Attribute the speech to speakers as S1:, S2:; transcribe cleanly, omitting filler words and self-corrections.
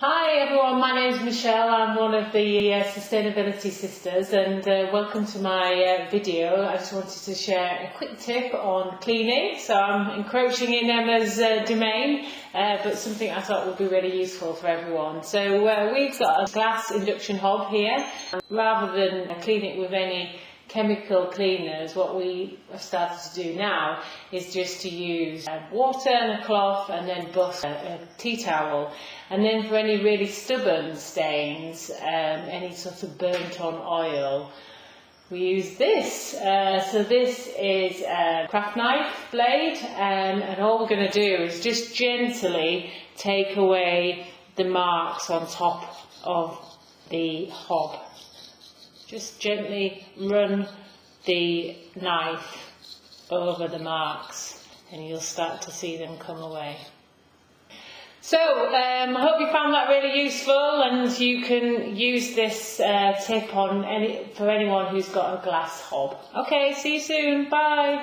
S1: Hi everyone, my name is Michelle. I'm one of the Sustainability Sisters, and welcome to my video. I just wanted to share a quick tip on cleaning. So I'm encroaching in Emma's domain, but something I thought would be really useful for everyone. So we've got a glass induction hob here. Rather than clean it with any chemical cleaners, what we have started to do now is just to use water and a cloth and then buff a tea towel. And then for any really stubborn stains, any sort of burnt on oil, we use this. So this is a craft knife blade, and all we're going to do is just gently take away the marks on top of the hob. Just gently run the knife over the marks and you'll start to see them come away. So I hope you found that really useful, and you can use this tip on for anyone who's got a glass hob. Okay, see you soon. Bye.